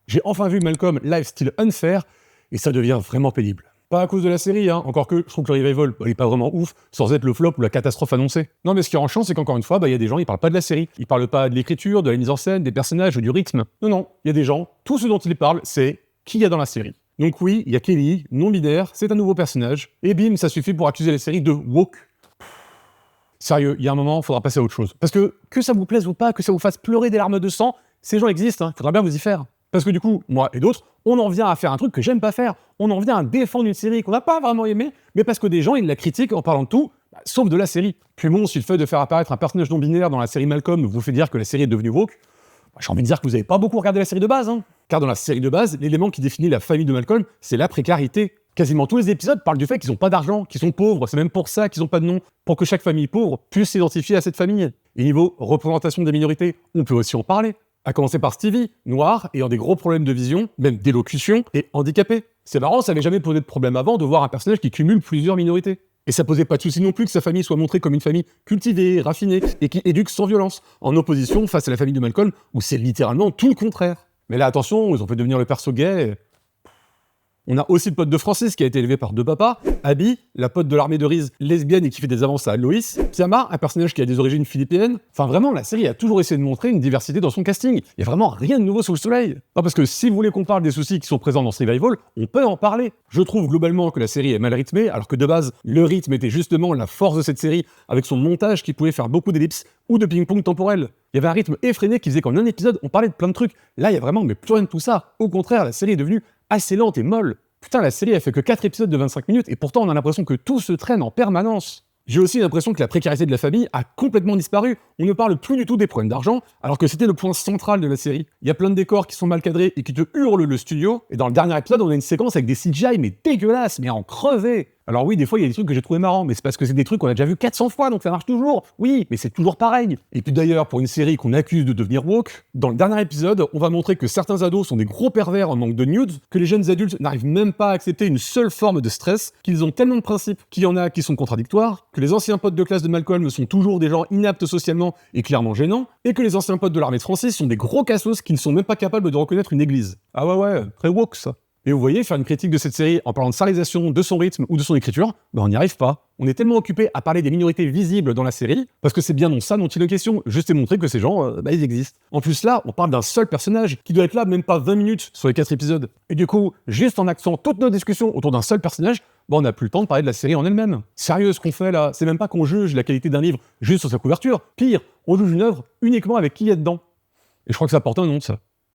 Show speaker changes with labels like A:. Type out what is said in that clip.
A: J'ai enfin vu Malcolm Lifestyle Unfair, et ça devient vraiment pénible. Pas à cause de la série, hein, encore que je trouve que le revival, il est pas vraiment ouf, sans être le flop ou la catastrophe annoncée. Non mais ce qui rend chiant, c'est qu'encore une fois, y a des gens, ils parlent pas de la série. Ils parlent pas de l'écriture, de la mise en scène, des personnages ou du rythme. Non, il y a des gens, tout ce dont ils parlent, c'est qui y a dans la série. Donc oui, il y a Kelly, non-binaire, c'est un nouveau personnage, et bim, ça suffit pour accuser la série de woke. Sérieux, il y a un moment, faudra passer à autre chose. Parce que ça vous plaise ou pas, que ça vous fasse pleurer des larmes de sang, ces gens existent, hein, faudra bien vous y faire. Parce que du coup, moi et d'autres, on en vient à faire un truc que j'aime pas faire. On en vient à défendre une série qu'on n'a pas vraiment aimée, mais parce que des gens, ils la critiquent en parlant de tout, sauf de la série. Puis bon, si le fait de faire apparaître un personnage non-binaire dans la série Malcolm vous fait dire que la série est devenue woke, j'ai envie de dire que vous avez pas beaucoup regardé la série de base, hein. Car dans la série de base, l'élément qui définit la famille de Malcolm, c'est la précarité. Quasiment tous les épisodes parlent du fait qu'ils ont pas d'argent, qu'ils sont pauvres, c'est même pour ça qu'ils ont pas de nom, pour que chaque famille pauvre puisse s'identifier à cette famille. Et niveau représentation des minorités, on peut aussi en parler. À commencer par Stevie, noir, ayant des gros problèmes de vision, même d'élocution, et handicapé. C'est marrant, ça n'avait jamais posé de problème avant de voir un personnage qui cumule plusieurs minorités. Et ça posait pas de souci non plus que sa famille soit montrée comme une famille cultivée, raffinée, et qui éduque sans violence, en opposition face à la famille de Malcolm, où c'est littéralement tout le contraire. Mais là, attention, ils ont fait devenir le perso gay. On a aussi le pote de Francis qui a été élevé par deux papas, Abby, la pote de l'armée de Reese lesbienne et qui fait des avances à Loïs, Piama, un personnage qui a des origines philippines. Enfin vraiment, la série a toujours essayé de montrer une diversité dans son casting. Il y a vraiment rien de nouveau sous le soleil. Non, parce que si vous voulez qu'on parle des soucis qui sont présents dans ce revival, on peut en parler. Je trouve globalement que la série est mal rythmée, alors que de base, le rythme était justement la force de cette série, avec son montage qui pouvait faire beaucoup d'ellipses ou de ping-pong temporel. Il y avait un rythme effréné qui faisait qu'en un épisode, on parlait de plein de trucs. Là, il y a vraiment plus rien de tout ça. Au contraire, la série est devenue assez lente et molle. Putain, la série, elle fait que 4 épisodes de 25 minutes, et pourtant on a l'impression que tout se traîne en permanence. J'ai aussi l'impression que la précarité de la famille a complètement disparu. On ne parle plus du tout des problèmes d'argent, alors que c'était le point central de la série. Il y a plein de décors qui sont mal cadrés et qui te hurlent le studio, et dans le dernier épisode, on a une séquence avec des CGI, mais dégueulasses, mais en crevé. Alors oui, des fois, il y a des trucs que j'ai trouvé marrants, mais c'est parce que c'est des trucs qu'on a déjà vu 400 fois, donc ça marche toujours. Oui, mais c'est toujours pareil. Et puis d'ailleurs, pour une série qu'on accuse de devenir woke, dans le dernier épisode, on va montrer que certains ados sont des gros pervers en manque de nudes, que les jeunes adultes n'arrivent même pas à accepter une seule forme de stress, qu'ils ont tellement de principes qu'il y en a qui sont contradictoires, que les anciens potes de classe de Malcolm sont toujours des gens inaptes socialement et clairement gênants, et que les anciens potes de l'armée de Francis sont des gros cassos qui ne sont même pas capables de reconnaître une église. Ah ouais, très woke ça. Et vous voyez, faire une critique de cette série en parlant de sérialisation, de son rythme ou de son écriture, on n'y arrive pas. On est tellement occupé à parler des minorités visibles dans la série, parce que c'est bien non ça dont il est question, juste montrer que ces gens, ils existent. En plus là, on parle d'un seul personnage, qui doit être là même pas 20 minutes sur les 4 épisodes. Et du coup, juste en axant toute notre discussion autour d'un seul personnage, on n'a plus le temps de parler de la série en elle-même. Sérieux, ce qu'on fait là, c'est même pas qu'on juge la qualité d'un livre juste sur sa couverture. Pire, on juge une œuvre uniquement avec qui il y a dedans. Et je crois que ça porte un nom, ça.